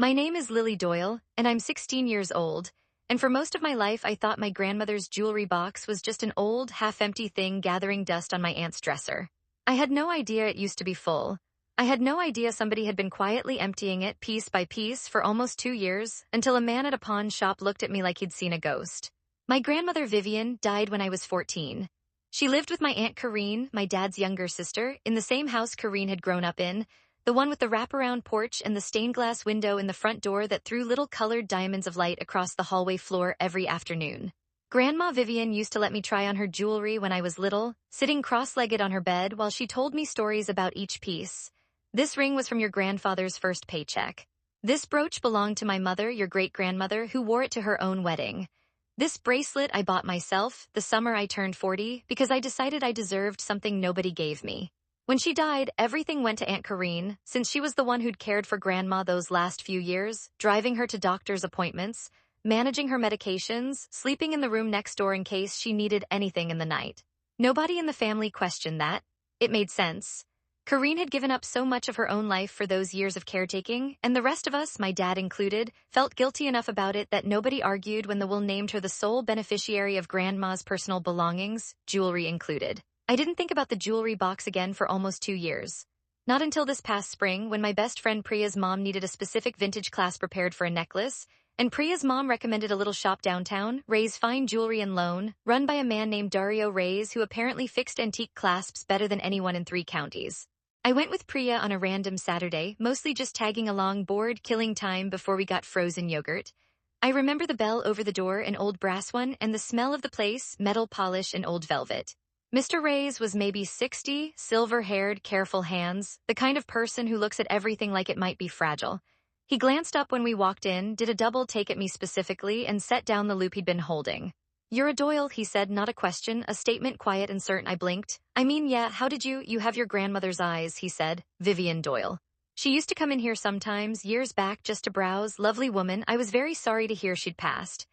My name is Lily Doyle, and I'm 16 years old, and for most of my life I thought my grandmother's jewelry box was just an old, half-empty thing gathering dust on my aunt's dresser. I had no idea it used to be full. I had no idea somebody had been quietly emptying it piece by piece for almost 2 years, until a man at a pawn shop looked at me like he'd seen a ghost. My grandmother Vivian died when I was 14. She lived with my Aunt Corinne, my dad's younger sister, in the same house Corinne had grown up in, the one with the wraparound porch and the stained glass window in the front door that threw little colored diamonds of light across the hallway floor every afternoon. Grandma Vivian used to let me try on her jewelry when I was little, sitting cross-legged on her bed while she told me stories about each piece. This ring was from your grandfather's first paycheck. This brooch belonged to my mother, your great-grandmother, who wore it to her own wedding. This bracelet I bought myself the summer I turned 40 because I decided I deserved something nobody gave me. When she died, everything went to Aunt Corinne, since she was the one who'd cared for Grandma those last few years, driving her to doctor's appointments, managing her medications, sleeping in the room next door in case she needed anything in the night. Nobody in the family questioned that. It made sense. Corinne had given up so much of her own life for those years of caretaking, and the rest of us, my dad included, felt guilty enough about it that nobody argued when the will named her the sole beneficiary of Grandma's personal belongings, jewelry included. I didn't think about the jewelry box again for almost 2 years. Not until this past spring, when my best friend Priya's mom needed a specific vintage clasp prepared for a necklace, and Priya's mom recommended a little shop downtown, Ray's Fine Jewelry and Loan, run by a man named Dario Reyes who apparently fixed antique clasps better than anyone in 3 counties. I went with Priya on a random Saturday, mostly just tagging along bored, killing time before we got frozen yogurt. I remember the bell over the door, an old brass one, and the smell of the place, metal polish and old velvet. Mr. Reyes was maybe 60, silver-haired, careful hands, the kind of person who looks at everything like it might be fragile. He glanced up when we walked in, did a double take at me specifically, and set down the loop he'd been holding. "You're a Doyle," he said, not a question, a statement quiet and certain. I blinked. "I mean, yeah, how did you have your grandmother's eyes," he said. "Vivian Doyle. She used to come in here sometimes, years back, just to browse, lovely woman. I was very sorry to hear she'd passed."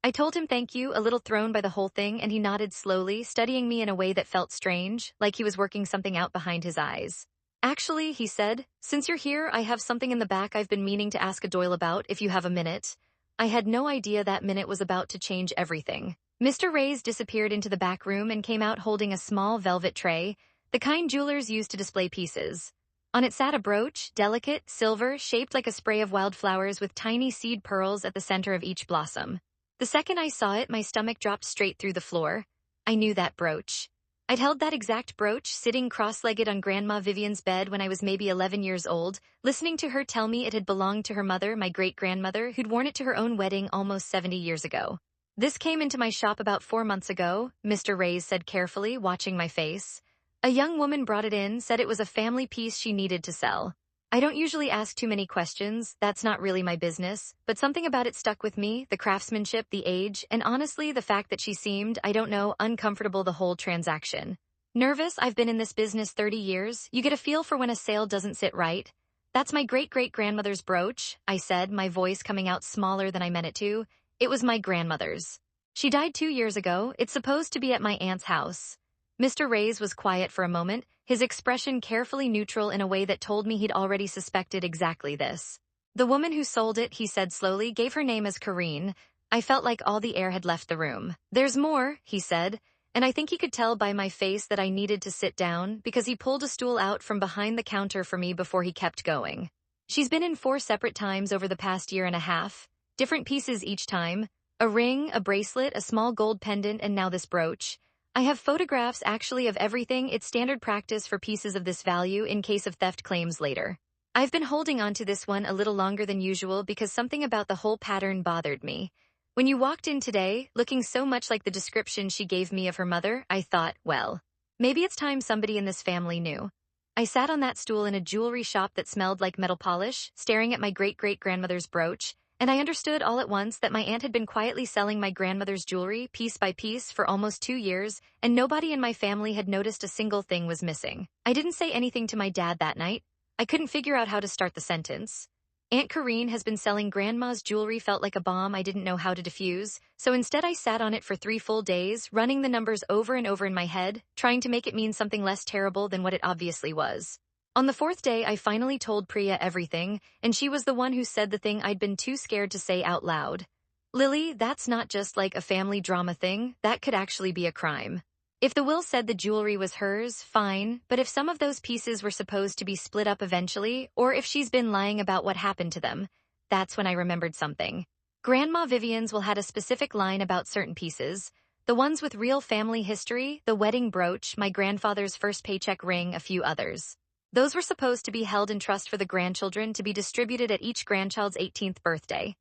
I told him thank you, a little thrown by the whole thing, and he nodded slowly, studying me in a way that felt strange, like he was working something out behind his eyes. "Actually," he said, "since you're here, I have something in the back I've been meaning to ask a Doyle about, if you have a minute." I had no idea that minute was about to change everything. Mr. Reyes disappeared into the back room and came out holding a small velvet tray, the kind jewelers use to display pieces. On it sat a brooch, delicate, silver, shaped like a spray of wildflowers with tiny seed pearls at the center of each blossom. The second I saw it, my stomach dropped straight through the floor. I knew that brooch. I'd held that exact brooch sitting cross-legged on Grandma Vivian's bed when I was maybe 11 years old, listening to her tell me it had belonged to her mother, my great-grandmother, who'd worn it to her own wedding almost 70 years ago. "This came into my shop about 4 months ago," Mr. Reyes said carefully, watching my face. "A young woman brought it in, said it was a family piece she needed to sell. I don't usually ask too many questions, that's not really my business, but something about it stuck with me, the craftsmanship, the age, and honestly the fact that she seemed, I don't know, uncomfortable the whole transaction. Nervous, I've been in this business 30 years, you get a feel for when a sale doesn't sit right. That's my great-great-grandmother's brooch," I said, my voice coming out smaller than I meant it to. "It was my grandmother's. She died 2 years ago, it's supposed to be at my aunt's house." Mr. Reyes was quiet for a moment, his expression carefully neutral in a way that told me he'd already suspected exactly this. "The woman who sold it," he said slowly, "gave her name as Corinne." I felt like all the air had left the room. "There's more," he said, and I think he could tell by my face that I needed to sit down because he pulled a stool out from behind the counter for me before he kept going. "She's been in 4 separate times over the past year and a half, different pieces each time, a ring, a bracelet, a small gold pendant, and now this brooch. I have photographs actually of everything. It's standard practice for pieces of this value in case of theft claims later. I've been holding on to this one a little longer than usual because something about the whole pattern bothered me. When you walked in today, looking so much like the description she gave me of her mother, I thought, well, maybe it's time somebody in this family knew." I sat on that stool in a jewelry shop that smelled like metal polish, staring at my great-great-grandmother's brooch, and I understood all at once that my aunt had been quietly selling my grandmother's jewelry piece by piece for almost 2 years, and nobody in my family had noticed a single thing was missing. I didn't say anything to my dad that night. I couldn't figure out how to start the sentence. Aunt Corinne has been selling Grandma's jewelry felt like a bomb I didn't know how to defuse, so instead I sat on it for 3 full days, running the numbers over and over in my head, trying to make it mean something less terrible than what it obviously was. On the fourth day, I finally told Priya everything, and she was the one who said the thing I'd been too scared to say out loud. Lily, that's not just like a family drama thing, that could actually be a crime. If the will said the jewelry was hers, fine, but if some of those pieces were supposed to be split up eventually, or if she's been lying about what happened to them, that's when I remembered something. Grandma Vivian's will had a specific line about certain pieces. The ones with real family history, the wedding brooch, my grandfather's first paycheck ring, a few others. Those were supposed to be held in trust for the grandchildren to be distributed at each grandchild's 18th birthday.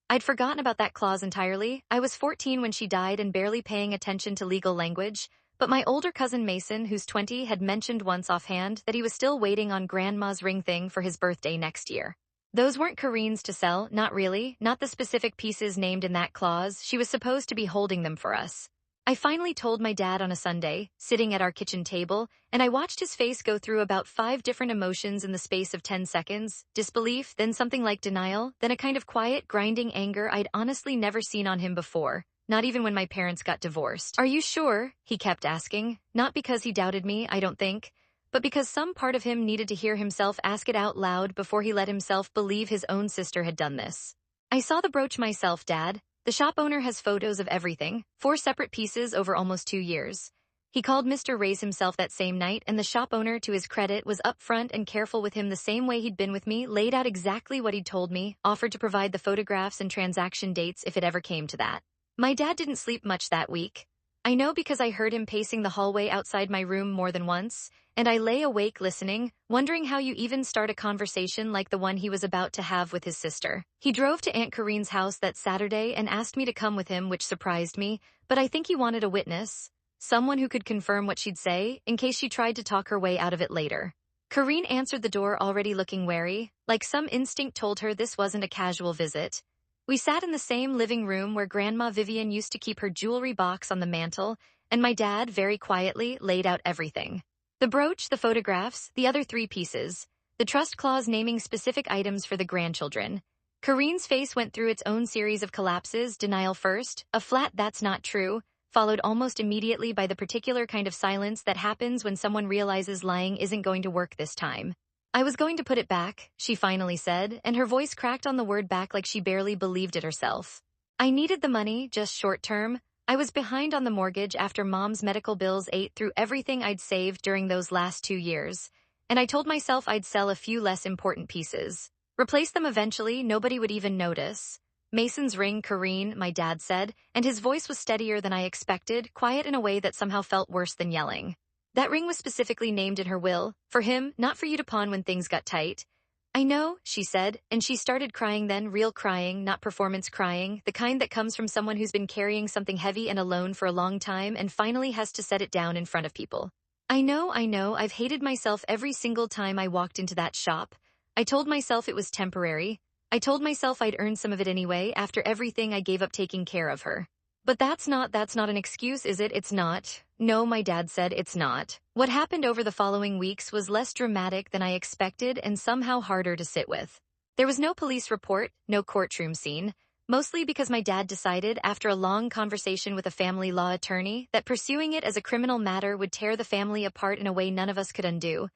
I'd forgotten about that clause entirely. I was 14 when she died and barely paying attention to legal language, but my older cousin Mason, who's 20, had mentioned once offhand that he was still waiting on Grandma's ring thing for his birthday next year. Those weren't Corinne's to sell, not really, not the specific pieces named in that clause. She was supposed to be holding them for us. I finally told my dad on a Sunday, sitting at our kitchen table, and I watched his face go through about 5 different emotions in the space of 10 seconds, disbelief, then something like denial, then a kind of quiet, grinding anger I'd honestly never seen on him before, not even when my parents got divorced. Are you sure? He kept asking, not because he doubted me, I don't think, but because some part of him needed to hear himself ask it out loud before he let himself believe his own sister had done this. I saw the brooch myself, Dad. The shop owner has photos of everything, 4 separate pieces over almost 2 years. He called Mr. Ray's himself that same night, and the shop owner, to his credit, was upfront and careful with him the same way he'd been with me, laid out exactly what he'd told me, offered to provide the photographs and transaction dates if it ever came to that. My dad didn't sleep much that week. I know because I heard him pacing the hallway outside my room more than once, and I lay awake listening, wondering how you even start a conversation like the one he was about to have with his sister. He drove to Aunt Corinne's house that Saturday and asked me to come with him, which surprised me, but I think he wanted a witness, someone who could confirm what she'd say, in case she tried to talk her way out of it later. Corinne answered the door already looking wary, like some instinct told her this wasn't a casual visit. We sat in the same living room where Grandma Vivian used to keep her jewelry box on the mantel, and my dad, very quietly, laid out everything. The brooch, the photographs, the other 3 pieces, the trust clause naming specific items for the grandchildren. Corinne's face went through its own series of collapses, denial first, a flat "that's not true," followed almost immediately by the particular kind of silence that happens when someone realizes lying isn't going to work this time. I was going to put it back, she finally said, and her voice cracked on the word back like she barely believed it herself. I needed the money, just short term. I was behind on the mortgage after Mom's medical bills ate through everything I'd saved during those last 2 years, and I told myself I'd sell a few less important pieces. Replace them eventually, nobody would even notice. Mason's ring, Corinne, my dad said, and his voice was steadier than I expected, quiet in a way that somehow felt worse than yelling. That ring was specifically named in her will, for him, not for you to pawn when things got tight. I know, she said, and she started crying then, real crying, not performance crying, the kind that comes from someone who's been carrying something heavy and alone for a long time and finally has to set it down in front of people. I know, I've hated myself every single time I walked into that shop. I told myself it was temporary. I told myself I'd earn some of it anyway after everything I gave up taking care of her. But that's not an excuse, is it? It's not. No, my dad said, it's not. What happened over the following weeks was less dramatic than I expected and somehow harder to sit with. There was no police report, no courtroom scene, mostly because my dad decided, after a long conversation with a family law attorney, that pursuing it as a criminal matter would tear the family apart in a way none of us could undo.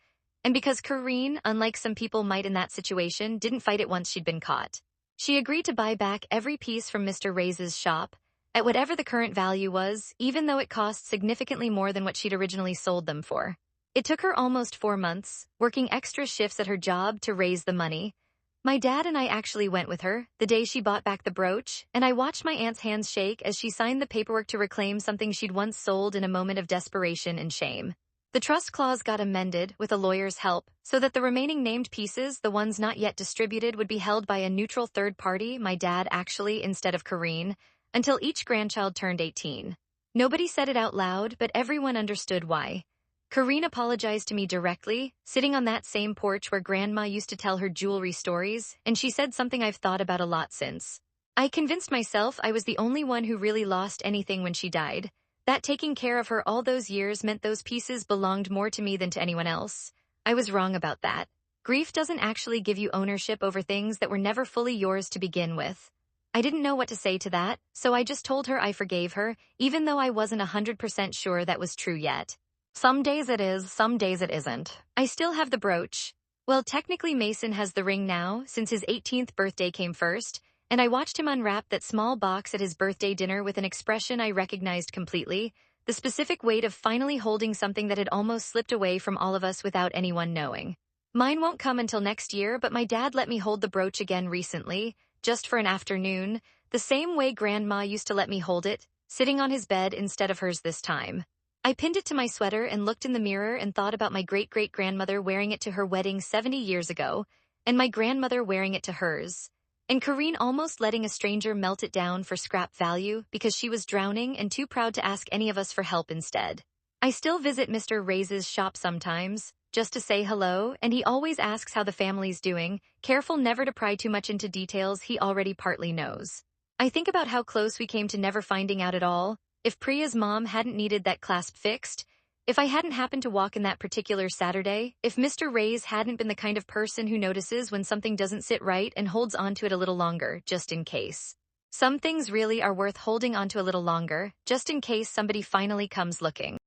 And because Corinne, unlike some people might in that situation, didn't fight it once she'd been caught. She agreed to buy back every piece from Mr. Ray's shop, at whatever the current value was, even though it cost significantly more than what she'd originally sold them for. It took her almost 4 months, working extra shifts at her job to raise the money. My dad and I actually went with her, the day she bought back the brooch, and I watched my aunt's hands shake as she signed the paperwork to reclaim something she'd once sold in a moment of desperation and shame. The trust clause got amended, with a lawyer's help, so that the remaining named pieces, the ones not yet distributed, would be held by a neutral third party, my dad actually, instead of Corinne, until each grandchild turned 18. Nobody said it out loud, but everyone understood why. Corinne apologized to me directly, sitting on that same porch where Grandma used to tell her jewelry stories, and she said something I've thought about a lot since. I convinced myself I was the only one who really lost anything when she died, that taking care of her all those years meant those pieces belonged more to me than to anyone else. I was wrong about that. Grief doesn't actually give you ownership over things that were never fully yours to begin with. I didn't know what to say to that, so I just told her I forgave her, even though I wasn't 100% sure that was true yet. Some days it is, some days it isn't. I still have the brooch. Well, technically Mason has the ring now, since his 18th birthday came first, and I watched him unwrap that small box at his birthday dinner with an expression I recognized completely, the specific weight of finally holding something that had almost slipped away from all of us without anyone knowing. Mine won't come until next year, but my dad let me hold the brooch again recently, just for an afternoon, the same way Grandma used to let me hold it, sitting on his bed instead of hers this time. I pinned it to my sweater and looked in the mirror and thought about my great-great-grandmother wearing it to her wedding 70 years ago, and my grandmother wearing it to hers, and Corinne almost letting a stranger melt it down for scrap value because she was drowning and too proud to ask any of us for help instead. I still visit Mr. Ray's shop sometimes, just to say hello, and he always asks how the family's doing, careful never to pry too much into details he already partly knows. I think about how close we came to never finding out at all, if Priya's mom hadn't needed that clasp fixed, if I hadn't happened to walk in that particular Saturday, if Mr. Ray's hadn't been the kind of person who notices when something doesn't sit right and holds on to it a little longer, just in case. Some things really are worth holding on to a little longer, just in case somebody finally comes looking.